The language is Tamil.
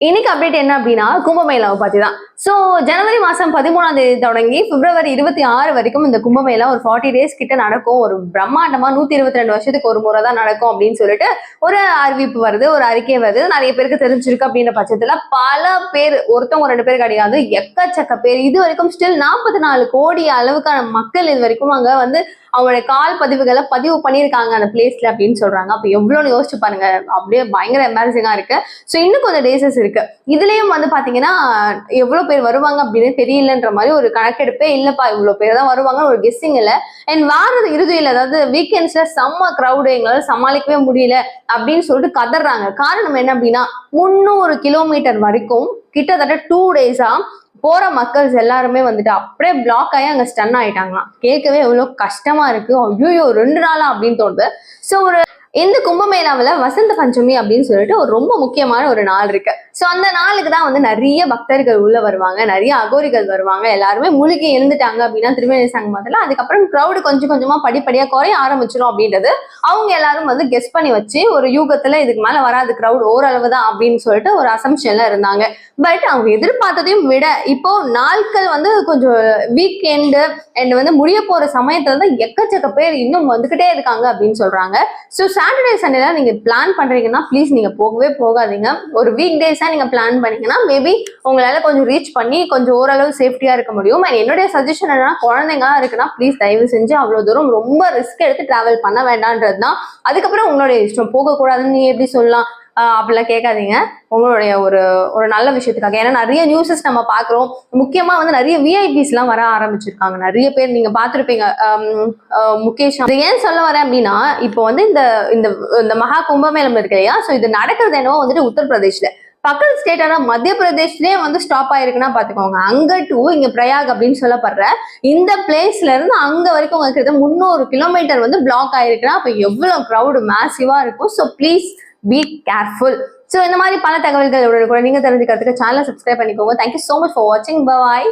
இன்னைக்கு அப்டேட் என்ன அப்படின்னா கும்பமேளாவை பத்தி தான். ஸோ ஜனவரி மாசம் 13ஆம் தேதி தொடங்கி பிப்ரவரி 26 வரைக்கும் இந்த கும்பமேளா ஒரு 40 டேஸ் கிட்ட நடக்கும். ஒரு பிரம்மாண்டமா 122 வருஷத்துக்கு ஒரு முறை தான் நடக்கும் அப்படின்னு சொல்லிட்டு ஒரு அறிவிப்பு வருது, ஒரு அறிக்கை வருது. நிறைய பேருக்கு தெரிஞ்சிருக்கு அப்படின்ற பட்சத்துல பல பேர், ஒருத்தவங்க 2 பேர் கிடையாது, எக்கச்சக்க பேர் இது வரைக்கும் ஸ்டில் 44 கோடி அளவுக்கான மக்கள் இது வரைக்கும் அங்க வந்து அவங்களுடைய கால் பதிவுகளை பதிவு பண்ணியிருக்காங்க அந்த பிளேஸ்ல அப்படின்னு சொல்றாங்க. அப்ப எவ்வளவுன்னு யோசிச்சு பாருங்க, அப்படியே பயங்கர எம்பாரசிங்கா இருக்கு. ஸோ இன்னும் கொஞ்சம் டேஸஸ் இருக்கு. இதுலயும் வந்து பாத்தீங்கன்னா எவ்வளவு பேர் வருவாங்க அப்படின்னு தெரியலன்ற மாதிரி ஒரு கணக்கெடுப்பே இல்லப்பா, இவ்வளவு பேர் தான் வருவாங்க ஒரு கெஸ்ஸிங் இல்ல. அண்ட் வார இறுதியில அதாவது வீக்கெண்ட்ஸ்ல செம்ம கிரௌடு, எங்களால சமாளிக்கவே முடியல அப்படின்னு சொல்லிட்டு கதறாங்க. காரணம் என்ன அப்படின்னா 300 கிலோமீட்டர் வரைக்கும் கிட்டத்தட்ட 2 டேஸா போற மக்கள்ஸ் எல்லாருமே வந்துட்டு அப்படியே பிளாக் ஆகி அங்க ஸ்டன் ஆயிட்டாங்களாம். கேட்கவே எவ்வளவு கஷ்டமா இருக்கு. ஐயோ 2 நாளா அப்படின்னு தோணுது. ஸோ இந்த கும்பமேளாவில் வசந்த பஞ்சமி அப்படின்னு சொல்லிட்டு ஒரு ரொம்ப முக்கியமான ஒரு நாள் இருக்கு. ஸோ அந்த நாளுக்கு தான் வந்து நிறைய பக்தர்கள் உள்ள வருவாங்க, நிறைய அகோரிகள் வருவாங்க. எல்லாருமே மூழ்கி எழுந்துட்டாங்க அப்படின்னா திருவேணி சங்கமத்துல அதுக்கப்புறம் கிரௌடு கொஞ்சம் கொஞ்சமா படிப்படியா குறைய ஆரம்பிச்சிடும் அப்படின்றது அவங்க எல்லாரும் வந்து கெஸ் பண்ணி வச்சு ஒரு யூகத்துல இதுக்கு மேல வராது, கிரௌட் ஓரளவு தான் அப்படின்னு சொல்லிட்டு ஒரு அசம்ஷன்ல இருந்தாங்க. பட் அவங்க எதிர்பார்த்ததையும் விட இப்போ நாட்கள் வந்து கொஞ்சம் வீக் எண்டு அண்ட் வந்து முடிய போற சமயத்துல தான் எக்கச்சக்க பேர் இன்னும் வந்துகிட்டே இருக்காங்க அப்படின்னு சொல்றாங்க. ஸோ சாட்டர்டே சண்டேல நீங்க பிளான் பண்றீங்கன்னா ப்ளீஸ் நீங்க போகவே போகாதீங்க. ஒரு வீக் டேஸா நீங்க பிளான் பண்ணீங்கன்னா மேபி உங்களால கொஞ்சம் ரீச் பண்ணி கொஞ்சம் ஓரளவு சேஃப்டியா இருக்க முடியும். அண்ட் என்னுடைய சஜஷன் என்னன்னா, குழந்தைங்களா இருக்குன்னா ப்ளீஸ் தயவு செஞ்சு அவ்வளவு தூரம் ரொம்ப ரிஸ்க் எடுத்து டிராவல் பண்ண வேண்டான்றது தான். அதுக்கப்புறம் உங்களுடைய இஷ்டம், போகக்கூடாதுன்னு நீ எப்படி சொல்லலாம் அப்படிலாம் கேட்காதீங்க. உங்களுடைய ஒரு ஒரு நல்ல விஷயத்துக்காக. ஏன்னா நிறைய நியூஸஸ் நம்ம பாக்குறோம். முக்கியமா வந்து நிறைய விஐபிஸ் எல்லாம் வர ஆரம்பிச்சிருக்காங்க. நிறைய பேர் நீங்க பாத்திருப்பீங்க. முகேஷ் ஏன் சொல்ல வரேன் அப்படின்னா, இப்போ வந்து இந்த இந்த மகா கும்பமேளம் இருக்கு இல்லையா, ஸோ இது நடக்கிறது என்னவோ வந்துட்டு உத்தரப்பிரதேஷ்ல. பக்கத்து ஸ்டேட்டான மத்திய பிரதேஷ்லயே வந்து ஸ்டாப் ஆயிருக்குன்னா பாத்துக்கோங்க. அங்க டு இங்க பிரயாக் அப்படின்னு சொல்லப்படுற இந்த பிளேஸ்ல இருந்து அங்க வரைக்கும் உங்களுக்கு 300 கிலோமீட்டர் வந்து பிளாக் ஆயிருக்குன்னா அப்ப எவ்வளவு கிரௌடு மேசிவா இருக்கும். So please be careful. So இந்த மாதிரி பல தகவல்களோட கூட நீங்க தெரிஞ்சுக்கிறதுக்கு சேனலை சப்ஸ்கிரைப் பண்ணிக்கோங்க. தேங்க்யூ ஸோ மச் ஃபார் வாட்சிங். பாய்.